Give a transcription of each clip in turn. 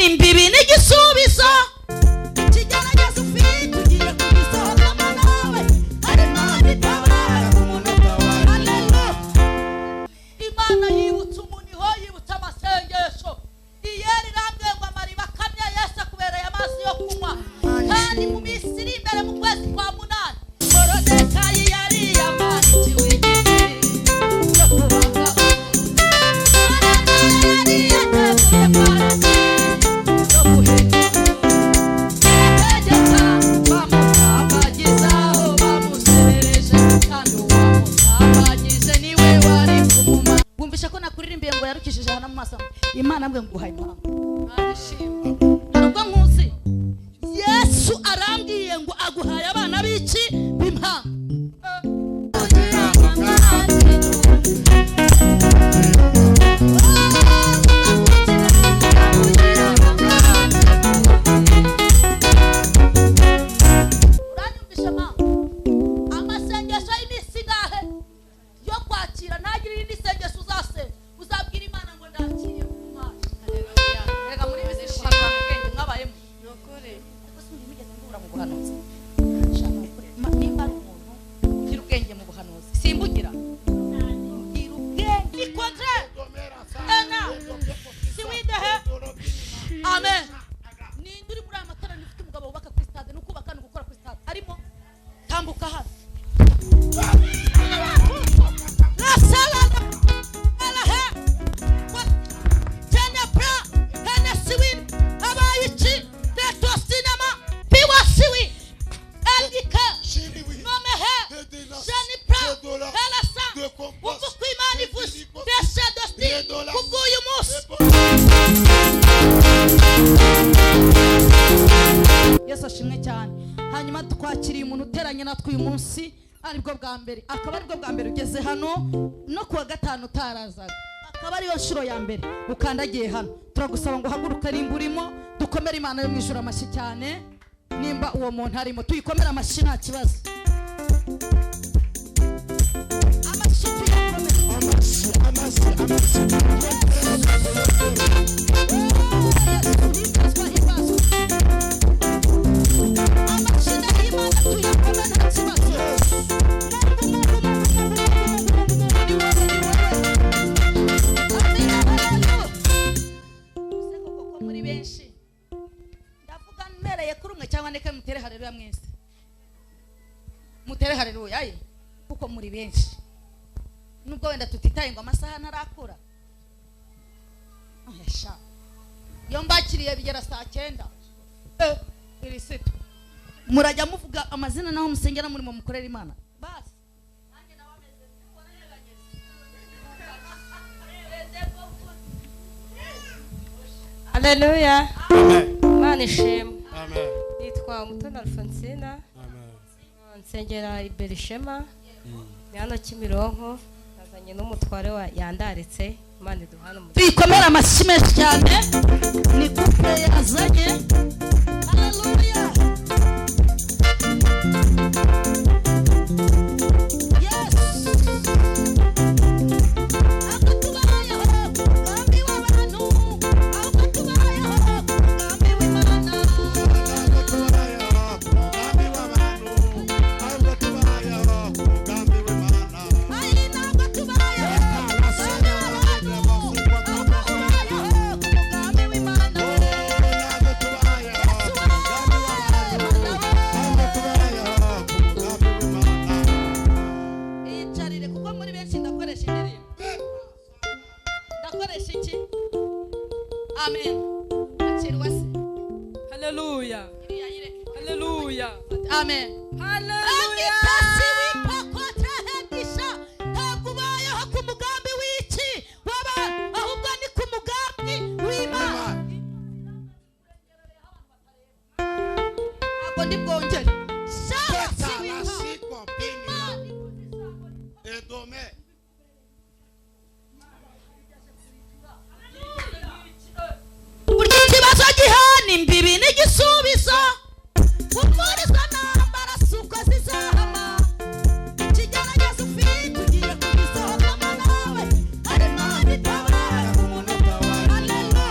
gihana imbibi n'igisubizo kigerageza ufite ugiye kugisohokamo nawe hari Imana itabara umuntu utabara. Haleluya. Imana yibutsa umuniho yibutsa amasengesho. Iyeri rambwe ngo amariba akamya Yesu akubereye amazi yo kunywa kandi mu minsi iri imbere mu kwezi kwa munani Morodekayi yari yamanikiwe igiti cyo kubaga yari yateguye parati yo guheka ategeka bamutambagizaho bamuserereje kandi uwamutambagize niwe wari kumuma. Bumvisha ko nakuririmbiye ngo yarukishije hana mu maso Imana mbwe nguhaye impamvu arishimye nubwo nkuzi Yesu arambwiye ngo aguhaye abana b'iki b'impamvu. Uranyumvisha mama amasengesho y'iminsi ngahe yo kwakira ntagire irindi sengesho uzasenga uzabwira Imana ngo ndakiriye ku Mana. Haleluya. Rega muri bizi shaka ubwenge mwabayemo nokore ariko sinigeze ngura mu buhanuzi nimba ari umuntu ugira ubwenge mu buhanuzi simbugira ugira ubwenge ikotre ena siwidehe amen. Ninde uri muri amatara nifite umugabo wubaka ku stade n'ukubaka no gukora ku stade arimo tambuka hano la sala ala he what tenebra hana siwin abayichi teto sinema piwa siwi elika nomehe janipra ala sa ubuku imani vus desha dosti kuguyu mus. Yesu ashimwe cyane. Hanyuma twakiriye umuntu uteranye natwe uyu munsi aribwo bwa mbere akaba aribwo bwa mbere ugeze hano no kuwa gatanu utarazaga akaba ariyo nshuro ya mbere ukandagiye hano. Turagusaba ngo haguruka rimba urimo dukomere Imana yo mu ijuru amashyi cyane. Nimba uwo muntu arimo tuyikomere amashyi nta kibazo. Amashyi tuyakomere muri benshi ndavuga mmereye kuri umwe cyangwa ndeke mutere haleluya mwese mutere haleluya ayi kuko muri benshi nubwo wenda tutitaye ngo amasaha ntarakura ahesha iyo mbakiriye bigera saa 9 iri situ murajya muvuga amazina naho musengera muri mu mukorera Imana basi nanjye nabameze Haleluya. Amen. Imana ishimwe. Amen. Nitwa Mutoni Alfonsina. Amen. Nsengera Iberishema. Ni hano Kimironko. Nazanye n'umutware wa yandaritse. Imana iduhana mu. Tuyikomera amashyi menshi cyane. Ni couple yazanye. Haleluya. Yes. Amen. Haleluya. Haleluya. Amen. Haleluya. Takubayeho ku mugambi w'iki w'abantu ahubwo ni ku mugambi w'Imana. Ntabwo ndi bwongere. Burya ikibazo gihana imbibi n'igisubizo umurizwa n'ambara suko zizahama kigerageza ufite ugiye kugisohokamo nawe hari Imana itabara umuntu utabara. Haleluya.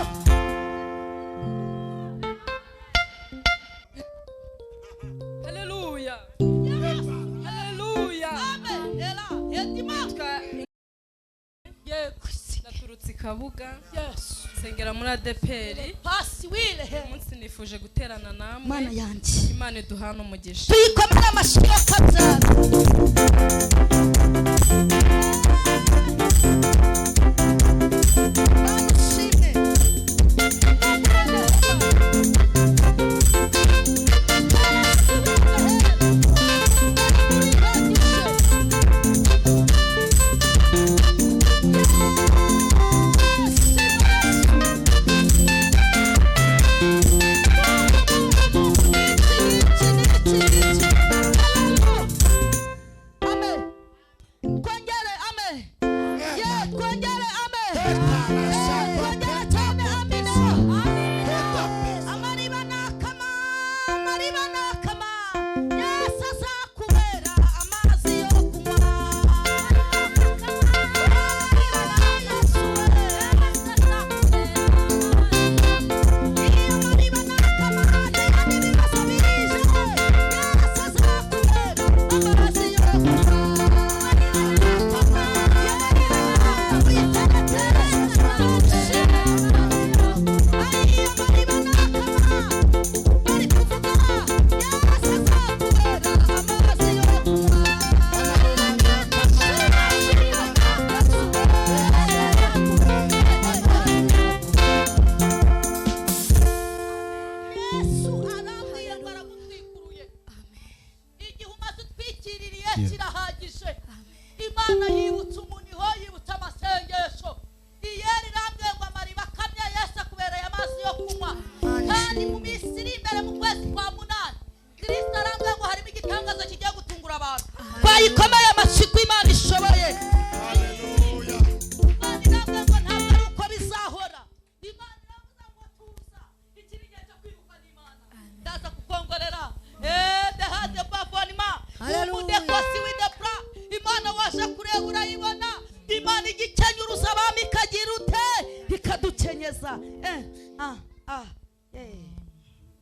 Kabuga. Yes. Nsengera muri ADPR. Pasi wile he. Umunsi nifuje guterana namwe. Mana yanjye. Imana iduhana umugisha. Tuyikomera amashyi kabyara.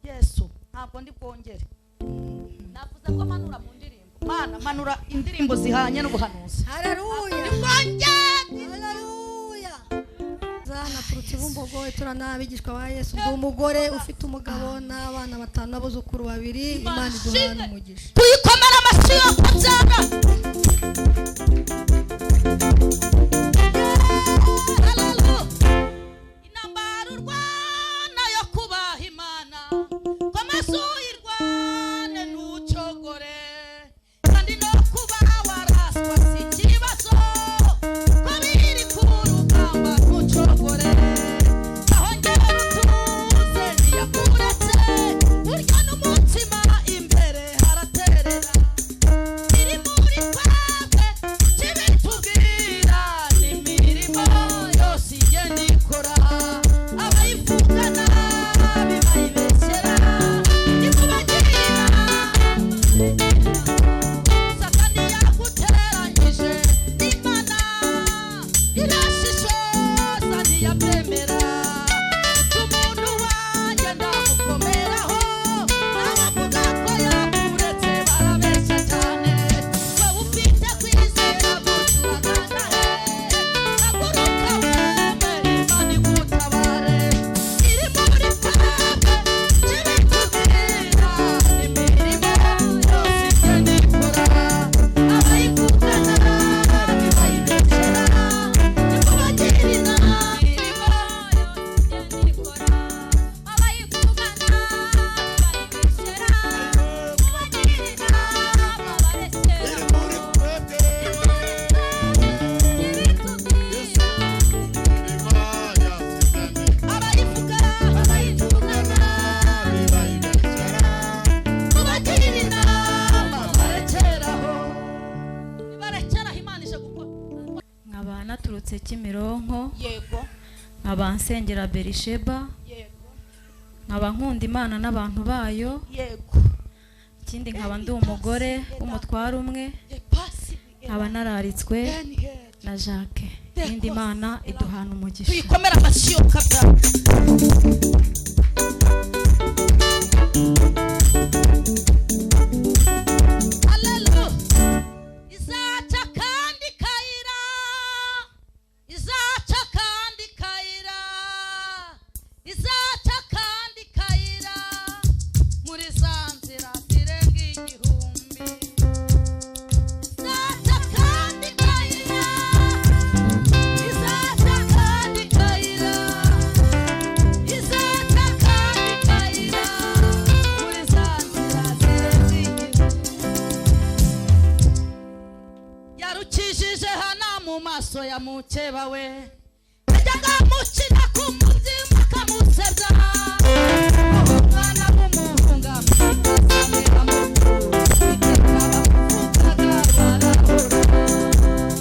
Yesu ntabwo ndi bwongere navuze ko manura mu ndirimbo mana manura indirimbo zihanye n'ubuhanuzi. Haleluya haleluya zana turutse Bumbogo turana abigishwa ba Yesu ndi umugore ufite umugabo n'abana batanu n'abuzukuru babiri. Imana iduhana umugisha. Tuyikomera amashyi yo kabyara. Naturutse Kimironko. Yego. Abansengera Berisheba. Yego. Nkaba nkunda Imana n'abantu bayo. Yego. Ikindi nkaba ndi umugore w'umutware umwe. Nkaba nararitswe na Jacques. Ikindi Imana iduhana umugisha. Tuyikomera amashyi yo kabyara. Izaca kandi mukeba we yajyaga mukina ku mutima akamusebya umwana w'umuhungu amwitasamira mukuru iteka bamuvugaga barahora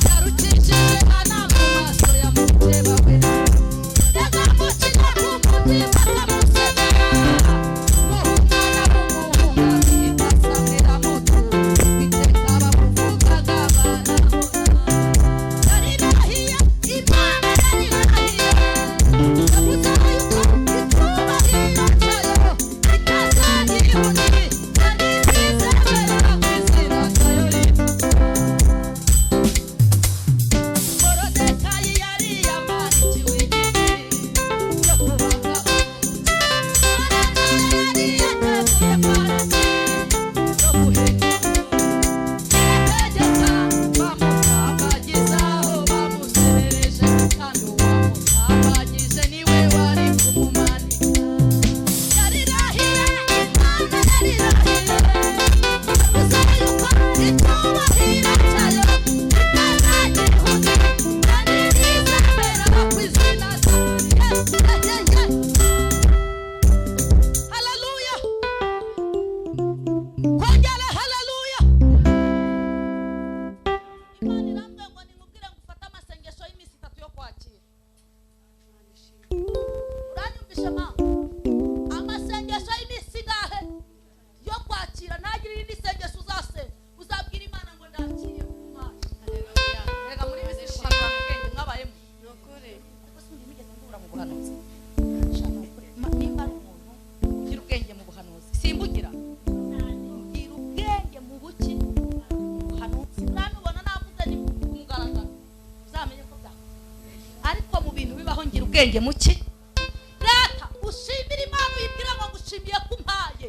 yarukishije hana mu maso ya mukeba we yajyaga mukina ku mutima akamusebya umwana w'umuhungu amwitasamira mukuru iteka bamuvugaga barahora yarirahiye imana yarirahiye yavuze yuko itubahiro cyayo itazagihuni kandi izemera ku izina ryayo Morodekayi yari yamanikiwe igiti cyo kubaga yari yateguye farasi yo guheka tegeka bamutambagizaho bamuserereje kandi uwamutambagije niwe wari kumumanika yarirahiye imana yarirahiye yavuze yuko itubahiro cyayo itazagihuni kandi izemera ku izina ryayo haleluya kongera haleluya Imana irambwira ngo nimubwire ngo ufate amasengesho y'iminsi 3 yo kwakira uranyumvishe ma amasengesho y'iminsi ngahe yo kwakira ntagire irindi sengesho uzabwira Imana ngo ndakiriye ku Mana rega muri bizi kuhanga ubwenge mwabayemo nukuri kuko sinzi migeze mbura mu buhanuzi shaka nimba ari umuntu ugira ubwenge mu buhanuzi simbugira ugira ubwenge mu buki buhanuzi nanubona navuze ni kumugaragara uzamenye ko bya ariko mu bintu bibaho ngira ubwenge muki rata ushimira Imana uyibwira ngo ngushimiye kumpaye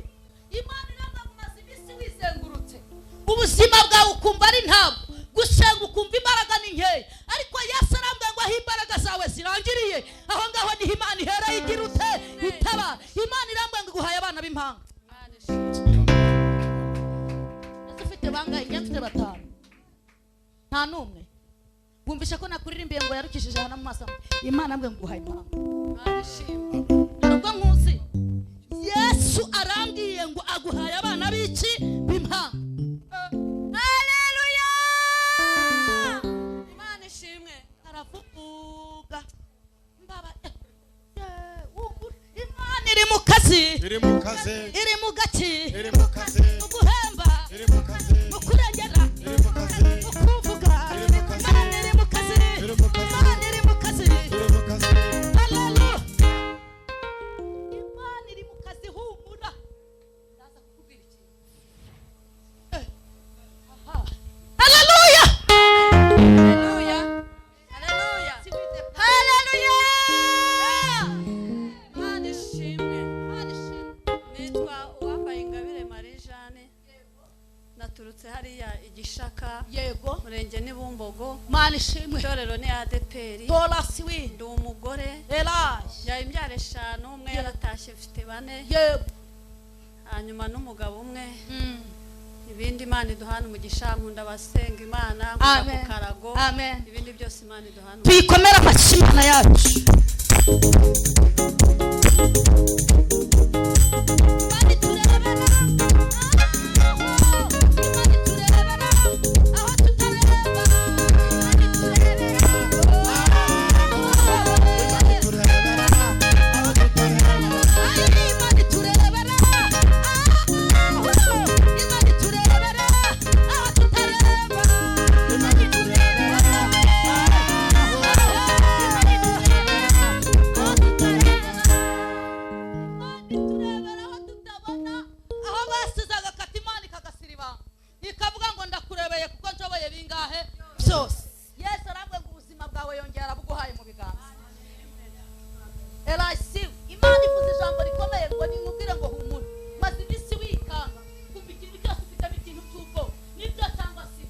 Imana iranga mumaze iminsi wizengurutse ubuzima bwawe ukumva ari ntabwo gusenga ukumva imbaraga ni nkeya ariko Yesu arambwira ngo aho imbaraga zawe zirangiriye aho ngaho niho Imana ihera igira ute itaba Imana irambwira ngo iguhaye abana b'impanga ufite bangahe njye mfite 5 nta numwe wumvishe ko nakuririmbiye ngo yarukishije hana mu maso Imana ambwe ngo uhaye impanga nubwo nkuzi Yesu arambwiye ngo aguhaye abana b'iki b'impanga haleluya Imana ishimwe aravuga mbaba Imana iri mu kazi iri mu kazi iri mu gaki iri mu kazi mu guhemba iri mu kazi mu kurengera iri mu kazi mu kuvuga Imana iri mu kazi iri mu kazi Imana iri mu kazi iri mu kazi haleluya Imana iri mu kazi humura ndaza kukubwira ikintu haleluya haleluya haleluya haleluya Imana ishimwe. Imana ishimwe Nitwa Uwambaye Ingabire Marie Jeanne. Naturutse hariya Igishaka, yego Murenge ni Bumbogo. Imana ishimwe Itorero ni ADPR. dola siwi Ndi umugore. elash Yaye imbyaro 5, umwe yaratashye mfite 4. yego Hanyuma n'umugabo umwe. Ibindi Imana iduhana umugisha, nkunda abasenga Imana, nkunda Amen. ku karago. Amen. Ibindi byose Imana iduhana. tuyikomera amashyi Imana yacu Imana iturebera Imana iturebera aho tutareba Imana iturebera Imana iturebera Imana iturebera aho tutareba Imana iturebera iturebera aho tutabona aho basizaga kata Imana ikagasiriba ikavuga ngo ndakurebeye kuko nshoboye bingahe byose Yesu arambwira ngo ubuzima bwawe yongera buguhaye mu biganza elasive Imana ivuze ijambo rikomeye ngo nimubwire ngo humura maze iminsi wikanga kumva ikintu cyose ufitemo ikintu cy'ubwo nibyo cyangwa si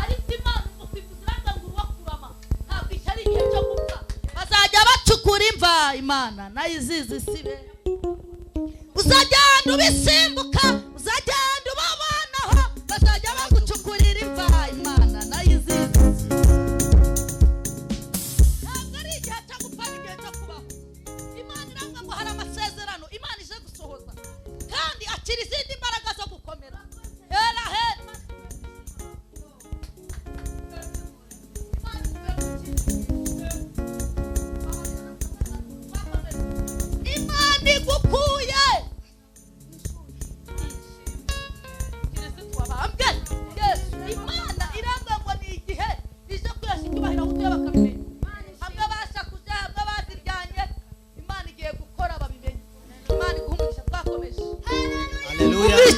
ariko Imana uko kwivuza iranga ngo uruwakurama ntabwo iki ari igihe cyo gupfa bazajya bacukura imva Imana nayo izizi sibe uzajyana ubisimbuka uzajyana ubabanaho bazajya bagucukurira imva Imana nayo izizi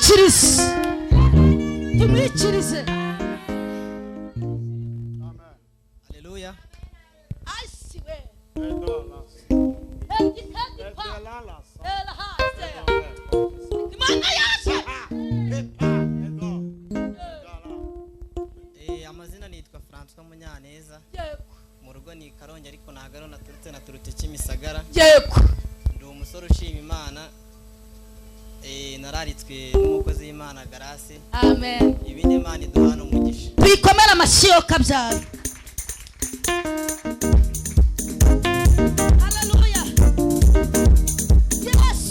tumwikirize tumwikirize. Haleluya. Asiwe Imana yaje. Amazina nitwa François Munyaneza. Yego. Mu rugo ni Karongi ariko nagaro naturutse Kimisagara. Yego. Ndi umusore ushima Imana. Nararitswe n'umukozi w'Imana Garase. Amen. Ibindi Imana iduhana umugisha. Twikomera amashyo kabyara. Haleluya. Yes.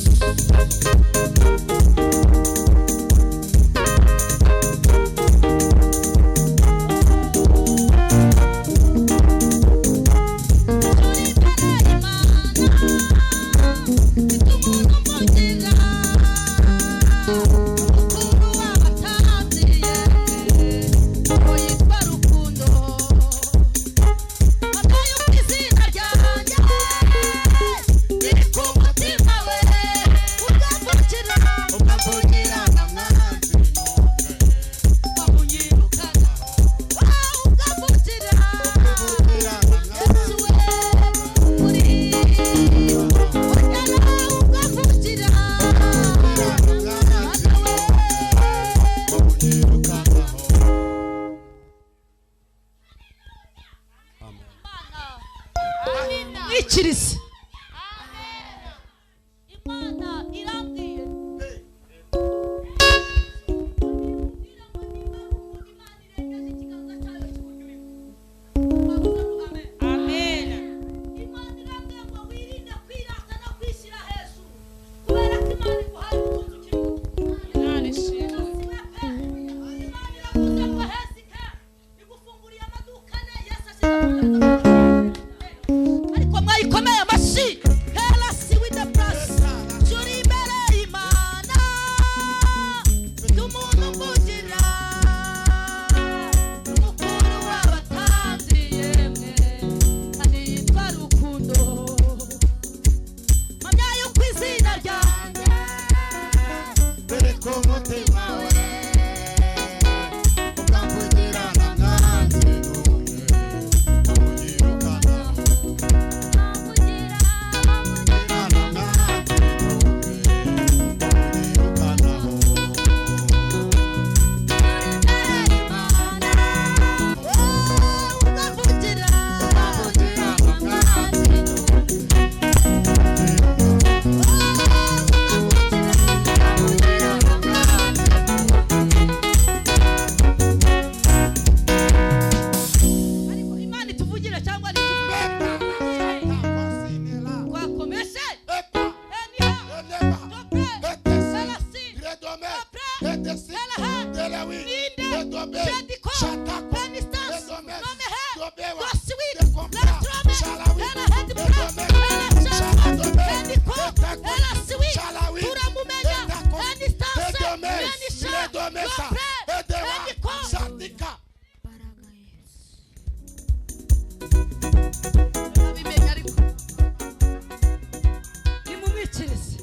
Mwikirize. Imana irambwiye ariko mwayikomeye amashyi. Hela si with the plus. Turi imbere y'Imana. Tumuntu mvugira. Umukuru w'abatanzi yemwe. Kandi yitwa Rukundo. Mpamya yuko izina ryanjye Dore ko umutima we ukamvugira na mwanzi n'umwe unyirukana ariko Imana ituvugira cyangwa ntituvugire. Twakomeshe. Eniha. Topre. Selasi. Topre. Elaha. Ninde. Jediko. Benistans. Nomehe. Goswit. Lastrome. Elaha. Elashama. Beniko. Elaswit. Turamumenya. Benistans. Benisha. Topre. Beniko. Abimenya ariko nimumwikirize.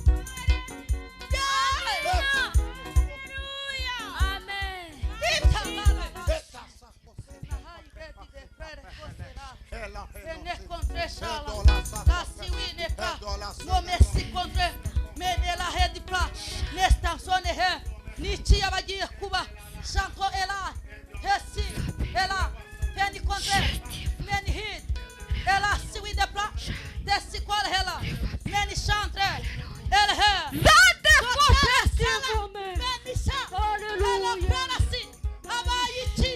Amen. Niki abagiye kuba Shanko Ela Hesi Ela Penny Contre Many Hit Ela Siwi de Pla Desi Qual Hela Many Chantre Ela He Dade Contre Many Chan Ela Pranasi Abayichi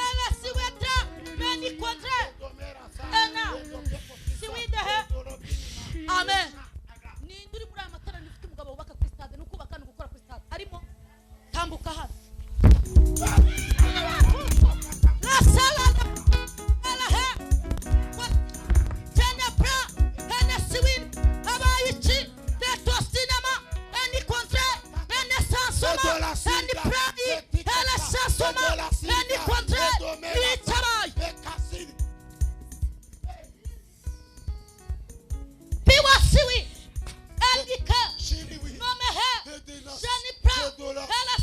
Ela Siwetra Many Contre Ena Siwi de He Amen. Ni nduri muri amatara nifite umugabo ubaka ku stade no kubaka no gukora ku stade arimo tambuka hano. La sala ala he Tenya pra Hene Siwin Abayichi Teto Cinema Eni Contre Ene Sansoma Eni Pradi Hele Sansoma Eni Contre Ni Chabai Piwa Siwi Elika Nomehe Jeni Pra Hele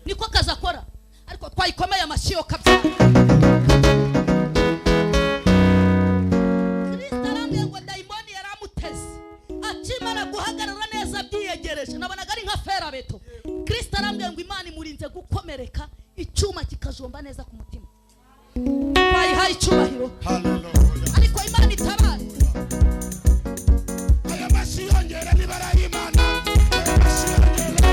niko kaza akora ariko twayikomeye amashyi yo kabyara Kristo arambwiye ngo dayimoni yaramuteze akimara guhagarara neza byiyegereje nabonaga ari nka ferabeto Kristo arambwiye ngo Imana imurinze gukomereka icyuma kikajomba neza ku mutima bayihaye icyubahiro ariko Imana itabare aya mashyi yongera nibara y'Imana aya mashyi yongera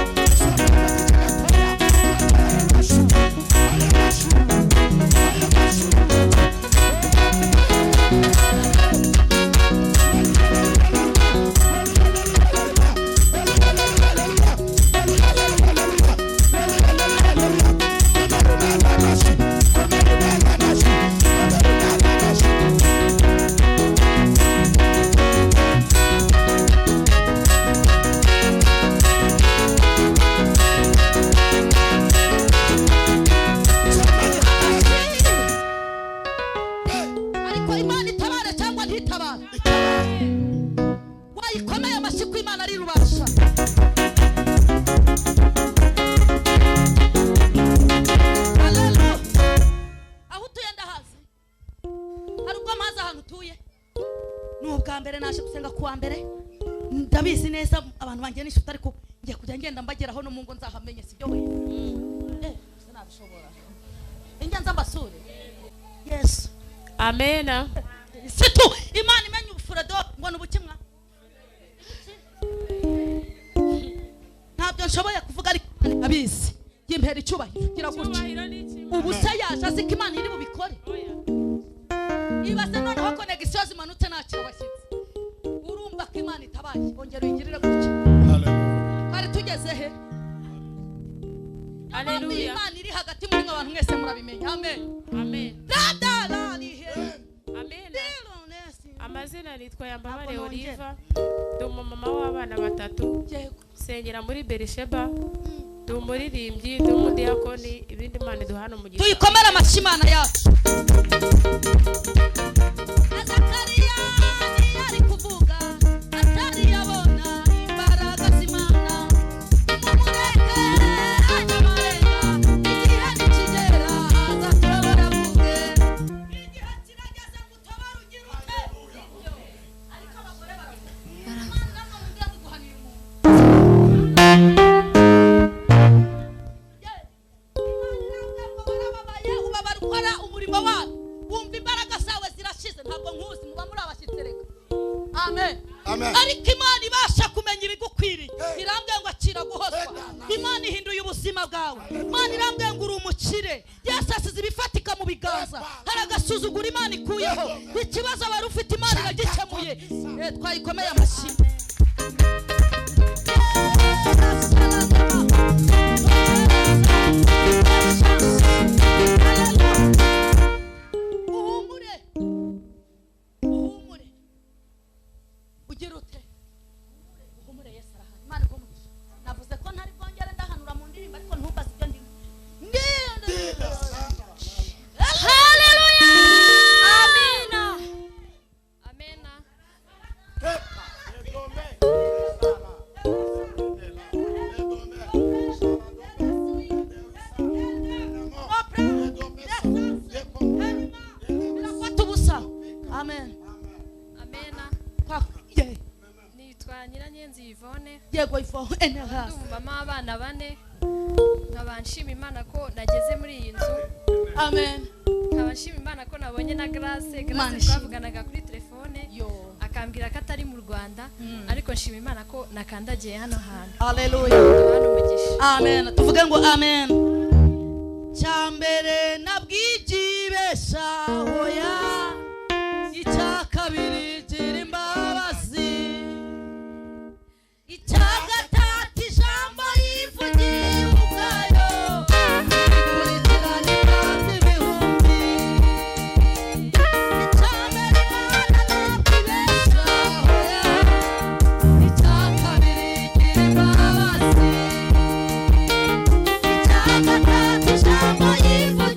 ndabizi neza abantu bangiye n'ishuti ariko ngiye kujya ngenda mbageraho no mu ngo nzahamenye sibyo we sinabishobora injya nza mbasure Yesu amena situ Imana imenye ubufurado ngo nubukimwa ntabyo nshoboye kuvuga ariko abizi yimpera icyubahiro gira gutya ubu se yaje azi ko Imana iri bubikore ibaze noneho connection zimanutse nakira abashyitsi urumva ko Imana itabaye ongera uyigirire gutya bari tugeze he Haleluya Imana iri hagati muri abantu mwese murabimenya amen amen dadalani amen amazina nitwa Yambabare Oliva ndi umumama w'abana batatu sengera muri Berisheba ndi umuririmbyi ndi umudiyakoni ibindi Imana iduhana umugisha tuyikomera amashyi Imana yacu Zakariya yari kuvuga atari yabona imbaraga z'Imana umureke anyamarenga igihe nikigera azaturabara vuge igihe kirageze gutabara ugira ute ariko abagore baravuga Imana ngiye kuguhanira umuntu ubabarukora umurimo wawe wumva imbaraga zawe zirashize ntabwo nkuzi muba muri abashyitsereka amen ariko Imana ibasha kumenya ibigukwiriye irambwiye ngo akira guhozwa Imana ihinduye ubuzima bwawe Imana irambwiye ngo uri umukire Yesu asize ibifatika mu biganza hari agasuzugura Imana ikuyeho ikibazo wari ufite Imana iragikemuye twayikomeye amashyi ugira ute uhumure Yesu arahari Imana ikomugisha navuze ko ntari bwongere ndahanura mu ndirimbo ariko ntumbaze ibyo ndimo Haleluya amina amena birafata ubusa amen amena nitwa Nyiranyenzi Yvonne yego Yvonne ndi umumama w'abana 4 nkaba nshima Imana ko nageze muri iyi nzu amen nkaba nshima Imana ko nabonye na Grace twavuganaga kuri telefone akambwira ko atari mu Rwanda ariko nshima Imana ko nakandagiye hano hantu haleluya amen tuvuge ngo amen cyambere nabwijibesha hoya icyakabiri gira imbabazi icyagatatu ijambo yivugiye ubwayo ikurikirana ibyanze ibihumbi icyambere Imana nabwibesha hoya icyakabiri gira imbabazi icyagatatu ijambo yivugiye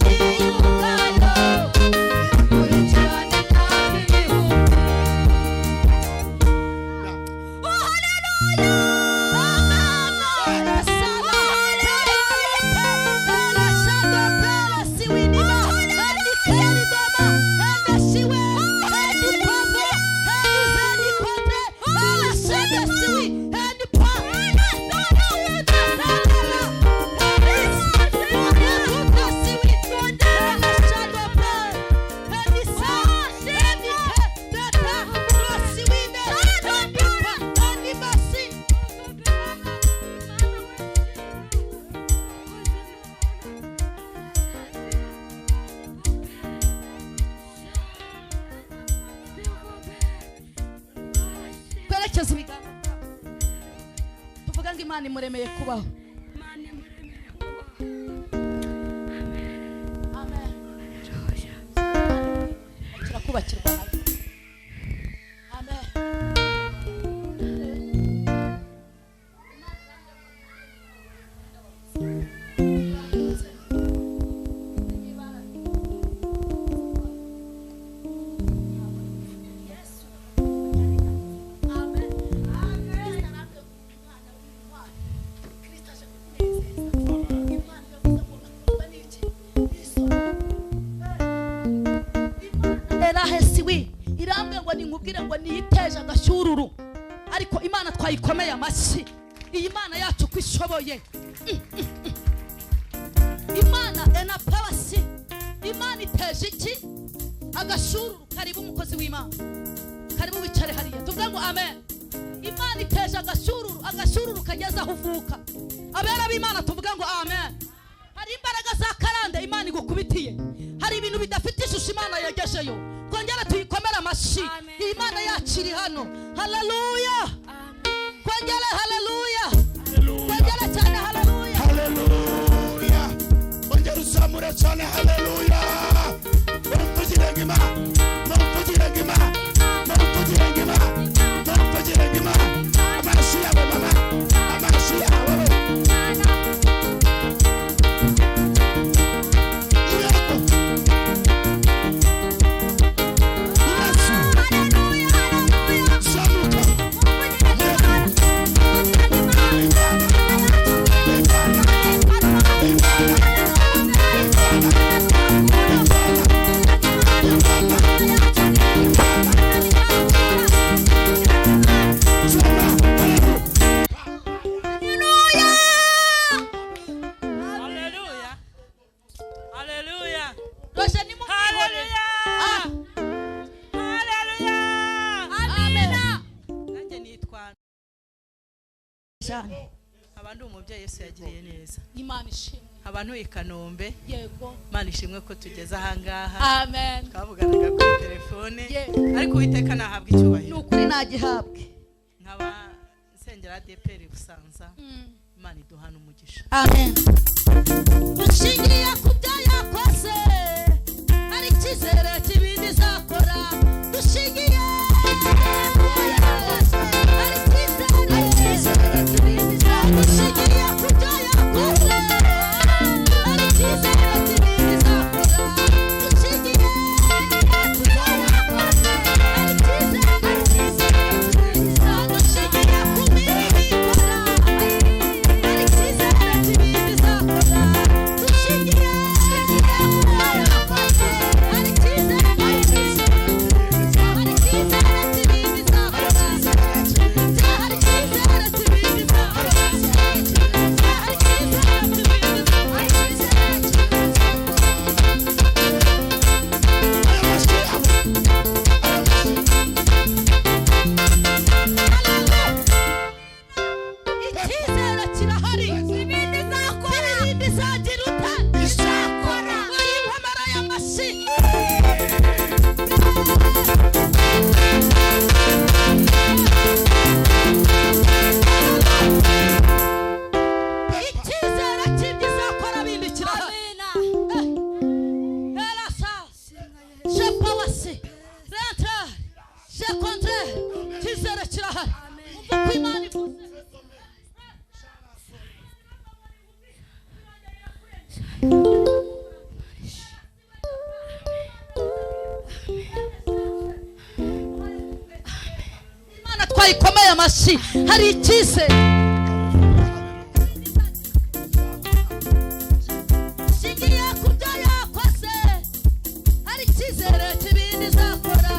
imana imuremeye kubaho. Amen. Kirakubakirwa nawe. Amen. Irambwe ngo ninkubwire ngo niyiteje agashyururu, ariko imana twayikomeye amashyi. Iyi mana yacu kwishoboye. Imana ena pawasi. Imana iteje iki agashyururu. Karibu umukozi w'Imana, karibu wicare hariya tuvuga ngo amen. Imana iteje agashyururu, agashyururu kageza aho uvuka. Abera b'Imana tuvuga ngo amen. Hari imbaraga za karande Imana igukubitiye, hari ibintu bidafite ishusho Imana yagejeyo. Kongera tuyikomera amashyi. Imana yacu iri hano. Haleluya. Kongera haleluya. Kongera cyane haleluya. Haleluya. Kongera usamure cyane haleluya. Mvugire ngima. Mvugire ngima. Mvugire ngima. Mvugire ngima. Amashyi yawe mama. Amashyi yawe. Abantu umubyeyi Yesu yagiriye neza. Imana ishimwe. Abantu i Kanombe. Yego. Imana ishimwe ko tugeze aha ngaha. Amen. Twavuganaga kuri telefone. Ariko Uwiteka nahabwa icyubahiro. Nukuri nagihabwe. Nkaba nsengera ADPR Busanza. Imana iduhana umugisha. Amen. Dushingiye ku byo yakoze, ari icyizere cy'ibindi zakora. Dushingiye Imana twayikomeye amashyi. Hari icyizere. Dushingiye ku byo yakoze, hari icyizere cy'ibindi zakora.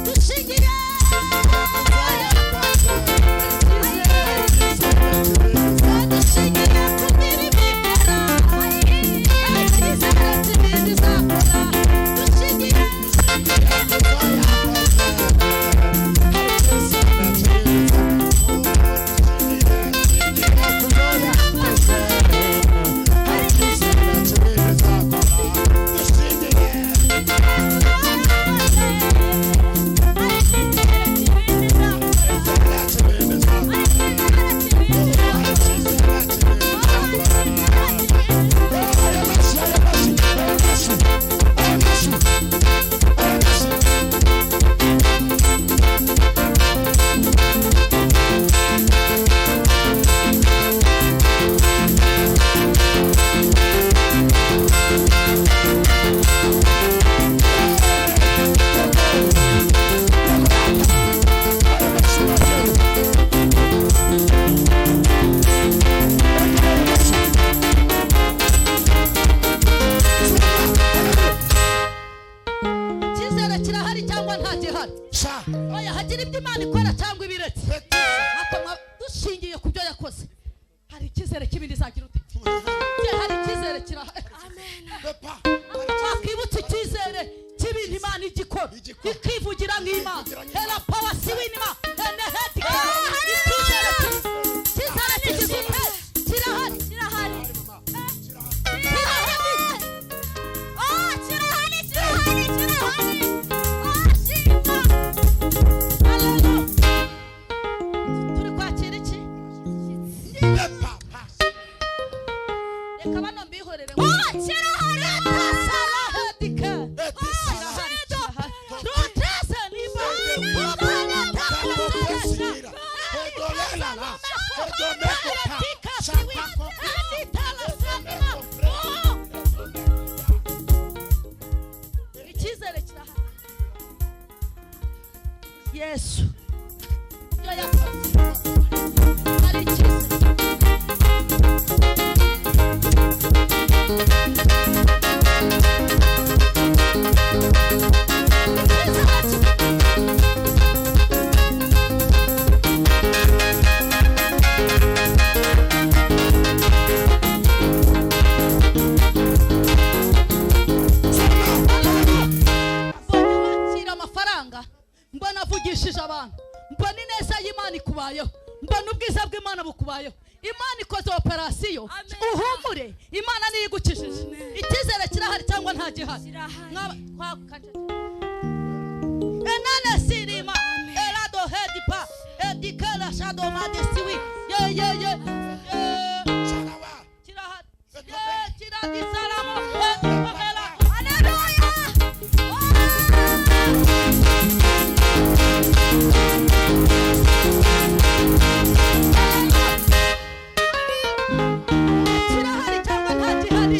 Dushingiye Hallelujah. hagira ibyo Imana ikora cyangwa ibiretse akamwa dushingiye ku byo yakoze hari icyizere kibindi zagira ute hari icyizere kirahari wakibutse icyizere kibindi Imana igikora ikivugira nk'Imana hera power siwinima ene heti icyizere kigize kirahari turi kwakira iki reka bano mbihorere icyizere kirahari Yesu ibyo yakoze hari icyizere mbona avugishije abantu mbona ineza y'Imana ikubayeho mbona ubwiza bw'Imana bukubayeho Imana ikoze operasiyo uhumure Imana niyo igukijije icyizere kirahari cyangwa nta gihari enane sirima erado hedipa edikala shado madisiwi ye kirahari kiradisaramo haleluya kirahari cyangwa nta gihari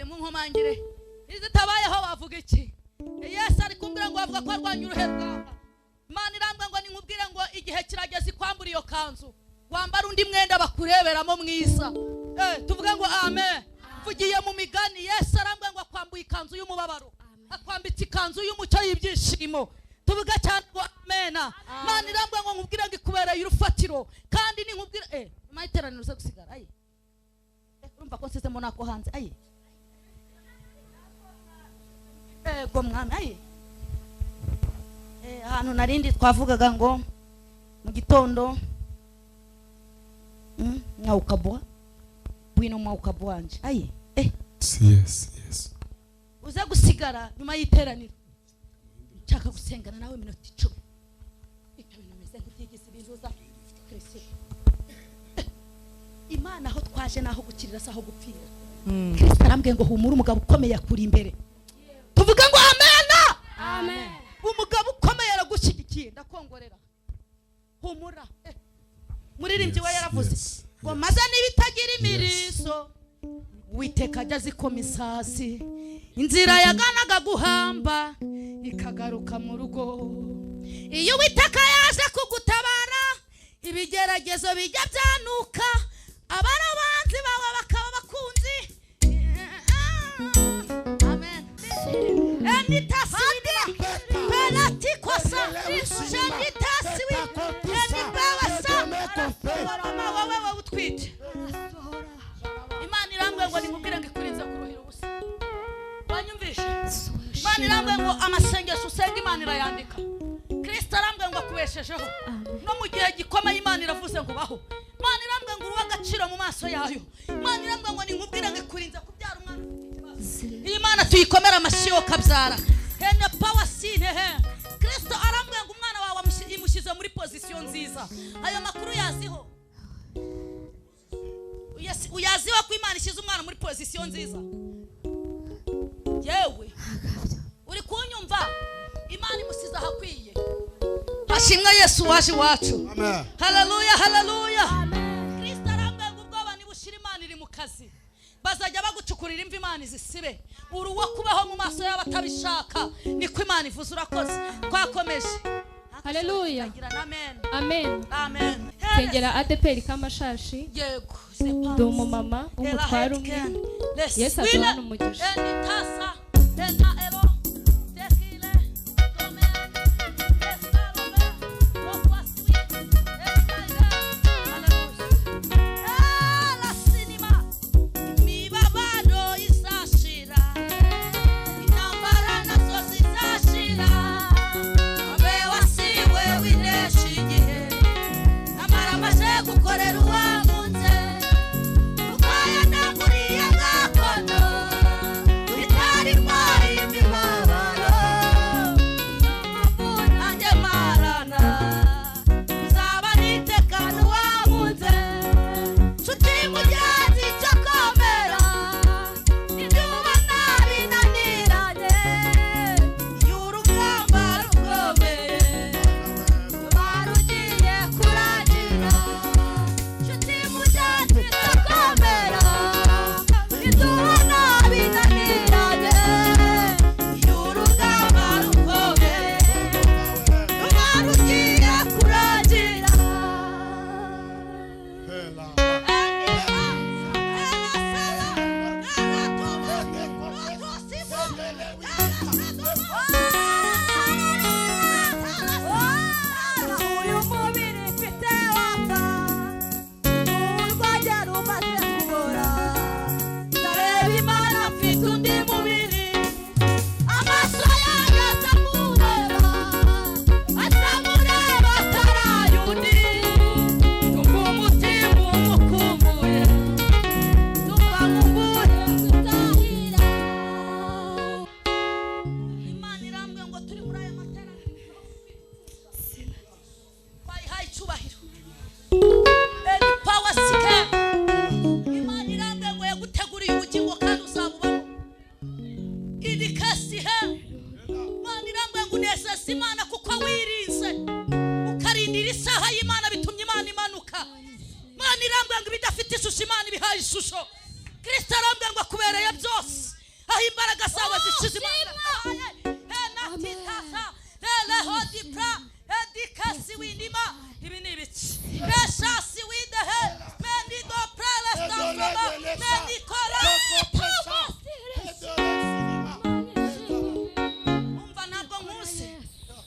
munkomangire izitabayeho bavuga iki Yesu ari kumbwira ngo bavuga ko arwanya uruhe rwamba Imana irambwa ngo ninkubwire ngo igihe kirageze kwambura iyo kanzu wambara undi mwenda bakureberamo mwiza tuvuga ngo amen vugiye mu migani Yesu arambwa ngo akwambuye ikanzu y'umubabaro akwambitse ikanzu y'umucyo y'ibyishimo tuvuga cyane ngo amen Imana irambwa ngo nkubwire ngo ikubereye urufatiro kandi ninkubwire mayiteraniro uze gusigara ayi urumva ko nsizemo nako hanze ayi ego mwami ayi ahantu narindi twavugaga ngo mu gitondo mwawukabwa bwino mwawukabwa wanje ayi yes uza gusigara nyuma y'iteraniro nshaka gusengana nawe minota 10 ibintu bimeze nk'ibyigisi binduza Kristo Imana aho twaje naho gukirira saho gupfira Kristo arambwiye ngo humura umugabo ukomeye akuri imbere tuvuga ngo amen umugabo ukomeye aragushyigikiye ndakongorera humura muririmbyi we yaravuze ngo maze nibitagira imiriso witeka ajya zikomisasi inzira yaganaga guhamba ikagaruka mu rugo iyo witeka yaje kugutabara ibigeragezo bijya byanuka abarabanzi bawe bakaba bakunzi amen enitasida pelati kwasa shenditasiwi enibawasa barama wawe utwite Imana irambwe ngo nimubwire ngo ikurinze kuruhira ubusa wanyumvishe Imana irambwe ngo amasengesho usenga Imana irayandika. Kristo arambwe ngo akubeshejeho no mu gihe gikomeye Imana iravuze ngo baho. Imana irambwe ngo uruwa agaciro mu maso yayo. Imana irambwe ngo ninkubwire ngo ikurinze kubyara umwana. Iyi Mana tuyikomera amashyo kabyara. Ene power sine he. Kristo arambwe ngo umwana wawe imushize muri position nziza. Ayo makuru yaziho. Uyaziho ko Imana ishize umwana muri position nziza. Yewe uri kunyumva Imana imusiza hakwiye. Hashimwe Yesu waje wacu. Amen. Haleluya haleluya. Kristo arambwe ngo ubwoba nibushira Imana iri mu kazi. Bazajya bagucukurira imva Imana izisibe. Uruwo kubaho mu maso y'abatabishaka niko Imana ivuze urakoze. Twakomeje. Haleluya. Amen. Amen. Amen. Sengera ADPR Kamashashi. Yego. Ndi umumama w'umutware umwe. Yesu aduhana umugisha. Kristo arambwe ngo akubereye byose aho imbaraga zawe zishize Imana. Ibi ni ibiki? Reshasi widehe mendigo prelestafaba mendikora. Umva ntabwo nkuzi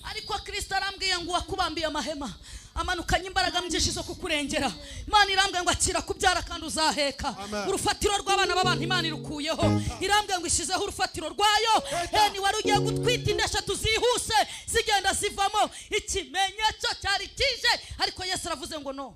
ariko Kristo arambwiye ngo wakubambiye amahema amanukanye imbaraga myinshi zo kukurengera. Imana irambwe ngo akira kubyara kandi uzaheka. Urufatiro rw'abana b'abantu Imana irukuyeho. Irambwe ngo ishizeho urufatiro rwayo. Ni wari ugiye gutwita inda 3 zihuse zigenda zivamo ikimenyetso cyari kije ariko Yesu aravuze ngo no.